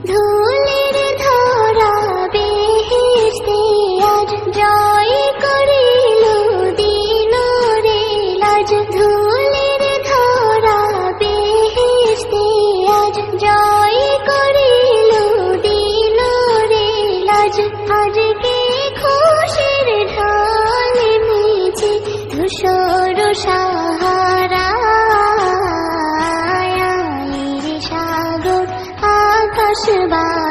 ধুলির ধরা বেহেশতে আজ জয় করিল দিল রে লাজ। ধুলির ধরা বেহেশতে আজ জয় করিল দিল রে লাজ। আজকে খুশির ঢাল নেমেছে ধূসর সাহারা, আকাশ বা